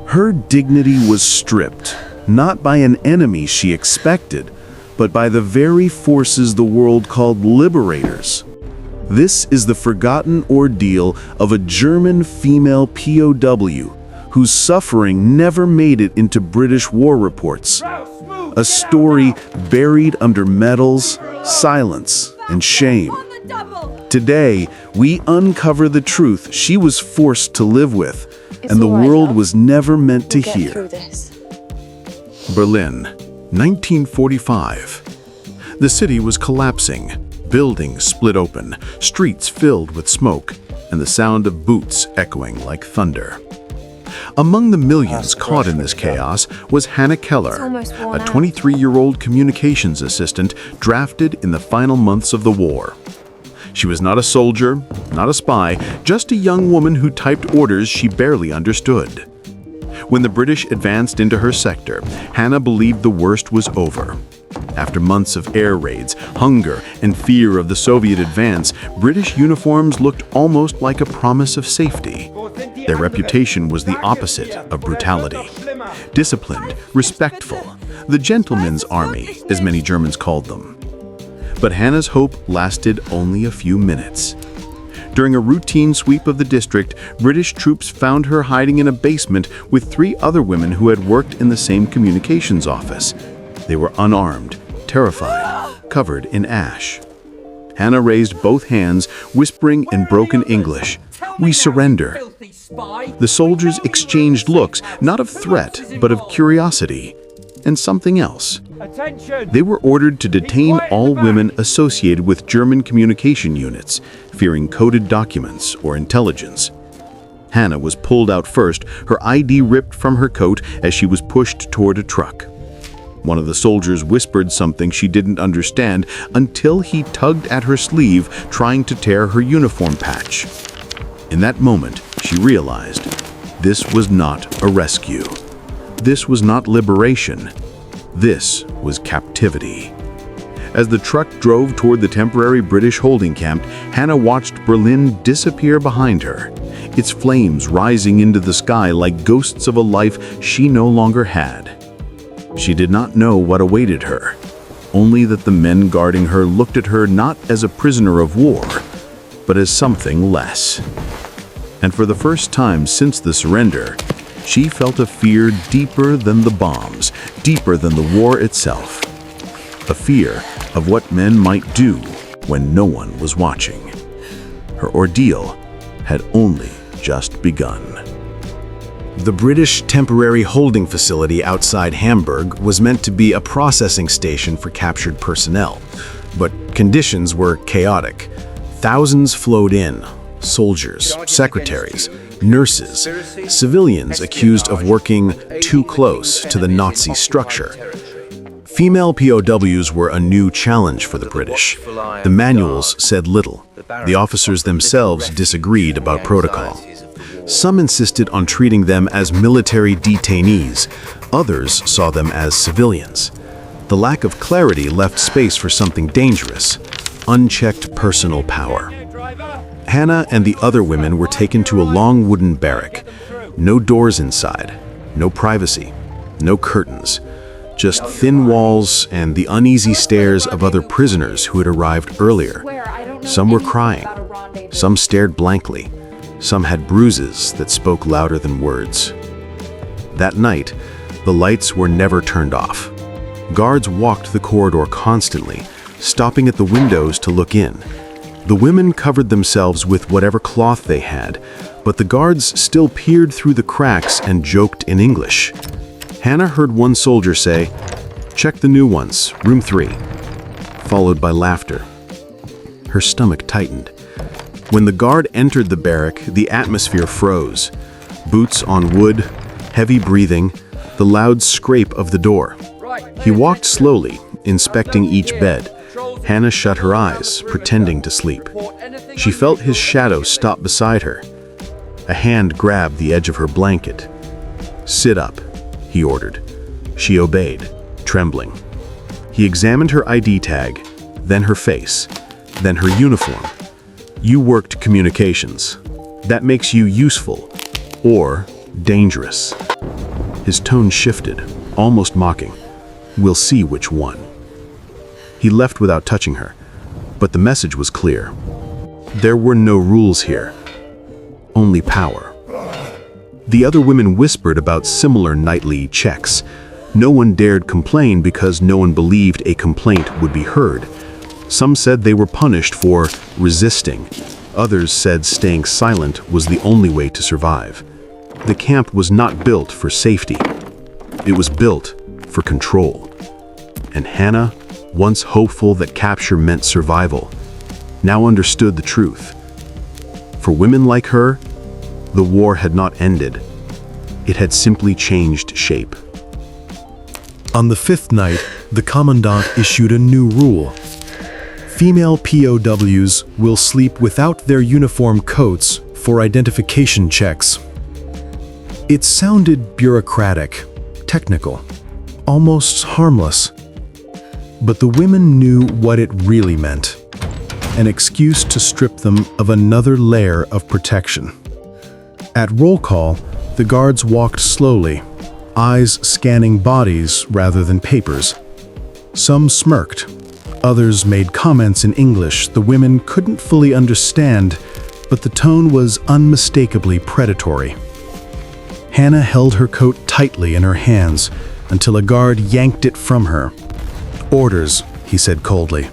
Her dignity was stripped, not by an enemy she expected, but by the very forces the world called liberators. This is the forgotten ordeal of a German female POW whose suffering never made it into British war reports. A story buried under medals, silence, and shame. Today, we uncover the truth she was forced to live with, and the world was never meant to hear. Berlin, 1945. The city was collapsing. Buildings split open, streets filled with smoke, and the sound of boots echoing like thunder. Among the millions caught in this chaos was Hannah Keller, a 23-year-old communications assistant drafted in the final months of the war. She was not a soldier, not a spy, just a young woman who typed orders she barely understood. When the British advanced into her sector, Hannah believed the worst was over. After months of air raids, hunger, and fear of the Soviet advance, British uniforms looked almost like a promise of safety. Their reputation was the opposite of brutality. Disciplined, respectful, the gentleman's army, as many Germans called them. But Hannah's hope lasted only a few minutes. During a routine sweep of the district, British troops found her hiding in a basement with 3 other women who had worked in the same communications office. They were unarmed, terrified, covered in ash. Hannah raised both hands, whispering in broken English, "We surrender." The soldiers exchanged looks, not of threat, but of curiosity, and something else. They were ordered to detain all women associated with German communication units, fearing coded documents or intelligence. Hannah was pulled out first, her ID ripped from her coat as she was pushed toward a truck. One of the soldiers whispered something she didn't understand until he tugged at her sleeve, trying to tear her uniform patch. In that moment, she realized this was not a rescue. This was not liberation. This was captivity. As the truck drove toward the temporary British holding camp, Hannah watched Berlin disappear behind her, its flames rising into the sky like ghosts of a life she no longer had. She did not know what awaited her, only that the men guarding her looked at her not as a prisoner of war, but as something less. And for the first time since the surrender, she felt a fear deeper than the bombs, deeper than the war itself. A fear of what men might do when no one was watching. Her ordeal had only just begun. The British temporary holding facility outside Hamburg was meant to be a processing station for captured personnel, but conditions were chaotic. Thousands flowed in, soldiers, secretaries, nurses, civilians accused of working too close to the Nazi structure. Female POWs were a new challenge for the British. The manuals said little. The officers themselves disagreed about protocol. Some insisted on treating them as military detainees. Others saw them as civilians. The lack of clarity left space for something dangerous, unchecked personal power. Hannah and the other women were taken to a long wooden barrack. No doors inside, no privacy, no curtains, just thin walls and the uneasy stares of other prisoners who had arrived earlier. Some were crying, some stared blankly, some had bruises that spoke louder than words. That night, the lights were never turned off. Guards walked the corridor constantly, stopping at the windows to look in. The women covered themselves with whatever cloth they had, but the guards still peered through the cracks and joked in English. Hannah heard one soldier say, "Check the new ones, room 3," followed by laughter. Her stomach tightened. When the guard entered the barrack, the atmosphere froze. Boots on wood, heavy breathing, the loud scrape of the door. He walked slowly, inspecting each bed. Hannah shut her eyes, pretending to sleep. She felt his shadow stop beside her. A hand grabbed the edge of her blanket. "Sit up," he ordered. She obeyed, trembling. He examined her ID tag, then her face, then her uniform. "You worked communications. That makes you useful. Or dangerous. His tone shifted, almost mocking. We'll see which one. He left without touching her, but the message was clear. There were no rules here, only power. The other women whispered about similar nightly checks. No one dared complain because no one believed a complaint would be heard. Some said they were punished for resisting. Others said staying silent was the only way to survive. The camp was not built for safety. It was built for control. And Hannah, once hopeful that capture meant survival, now understood the truth. For women like her, the war had not ended. It had simply changed shape. On the fifth night, the commandant issued a new rule. Female POWs will sleep without their uniform coats for identification checks. It sounded bureaucratic, technical, almost harmless. But the women knew what it really meant. An excuse to strip them of another layer of protection. At roll call, the guards walked slowly, eyes scanning bodies rather than papers. Some smirked. Others made comments in English the women couldn't fully understand, but the tone was unmistakably predatory. Hannah held her coat tightly in her hands until a guard yanked it from her. "Orders," he said coldly.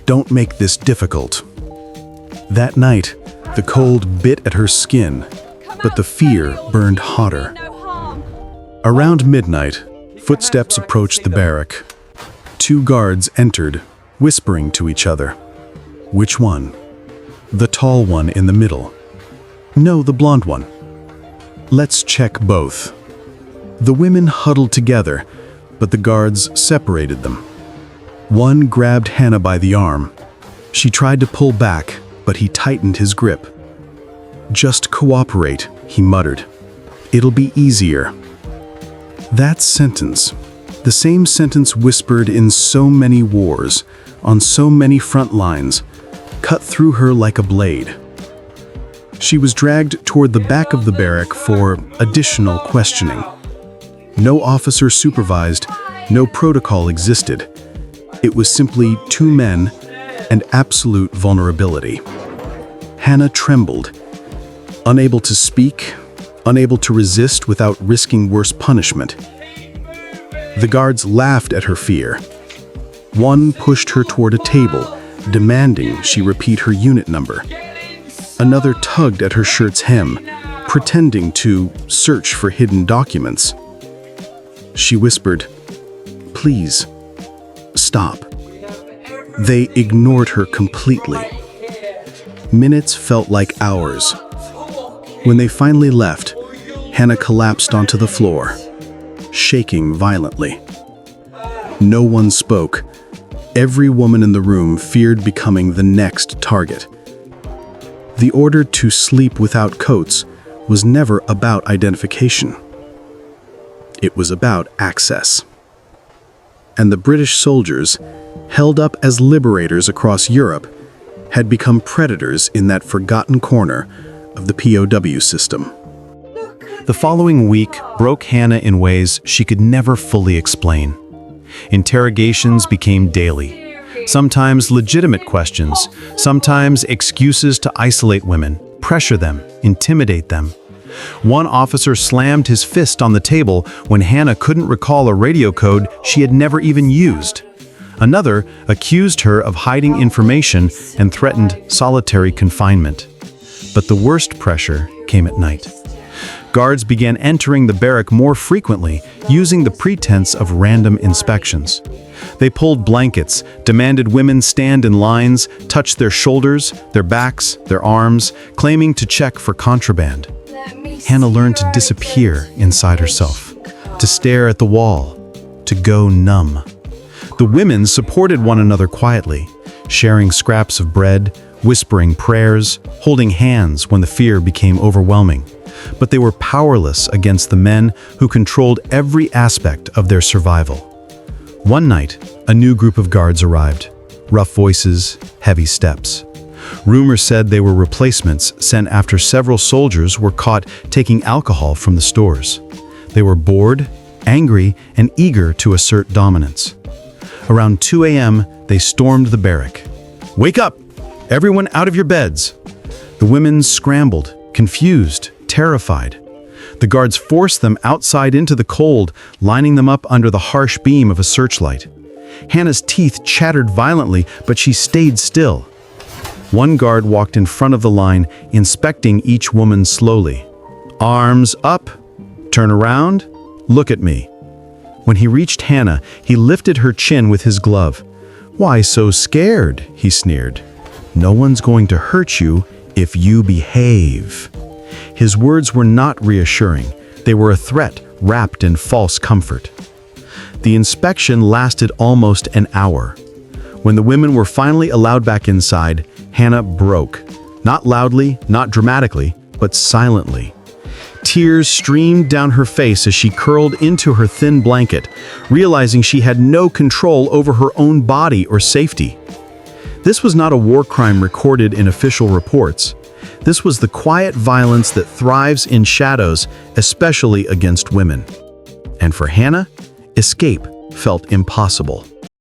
"Don't make this difficult." That night, the cold bit at her skin, but the fear burned hotter. Around midnight, footsteps approached the barrack. 2 guards entered, whispering to each other. Which one? The tall one in the middle. No, the blonde one. Let's check both. The women huddled together, but the guards separated them. One grabbed Hannah by the arm. She tried to pull back, but he tightened his grip. "Just cooperate," he muttered. "It'll be easier." That sentence, the same sentence whispered in so many wars, on so many front lines, cut through her like a blade. She was dragged toward the back of the barrack for additional questioning. No officer supervised, no protocol existed. It was simply 2 men and absolute vulnerability. Hannah trembled, unable to speak, unable to resist without risking worse punishment. The guards laughed at her fear. One pushed her toward a table, demanding she repeat her unit number. Another tugged at her shirt's hem, pretending to search for hidden documents. She whispered, "Please, stop." They ignored her completely. Minutes felt like hours. When they finally left, Hannah collapsed onto the floor, shaking violently. No one spoke. Every woman in the room feared becoming the next target. The order to sleep without coats was never about identification. It was about access. And the British soldiers, held up as liberators across Europe, had become predators in that forgotten corner of the POW system. The following week broke Hannah in ways she could never fully explain. Interrogations became daily. Sometimes legitimate questions, sometimes excuses to isolate women, pressure them, intimidate them. One officer slammed his fist on the table when Hannah couldn't recall a radio code she had never even used. Another accused her of hiding information and threatened solitary confinement. But the worst pressure came at night. Guards began entering the barrack more frequently, using the pretense of random inspections. They pulled blankets, demanded women stand in lines, touch their shoulders, their backs, their arms, claiming to check for contraband. Hannah learned to disappear inside herself, to stare at the wall, to go numb. The women supported one another quietly, sharing scraps of bread, whispering prayers, holding hands when the fear became overwhelming. But they were powerless against the men who controlled every aspect of their survival. One night, a new group of guards arrived. Rough voices, heavy steps. Rumors said they were replacements sent after several soldiers were caught taking alcohol from the stores. They were bored, angry, and eager to assert dominance. Around 2 a.m., they stormed the barrack. "Wake up! Everyone out of your beds!" The women scrambled, confused, terrified. The guards forced them outside into the cold, lining them up under the harsh beam of a searchlight. Hannah's teeth chattered violently, but she stayed still. One guard walked in front of the line, inspecting each woman slowly. "Arms up. Turn around. Look at me." When he reached Hannah, he lifted her chin with his glove. "Why so scared?" he sneered. "No one's going to hurt you if you behave." His words were not reassuring. They were a threat wrapped in false comfort. The inspection lasted almost an hour. When the women were finally allowed back inside, Hannah broke. Not loudly, not dramatically, but silently. Tears streamed down her face as she curled into her thin blanket, realizing she had no control over her own body or safety. This was not a war crime recorded in official reports. This was the quiet violence that thrives in shadows, especially against women. And for Hannah, escape felt impossible.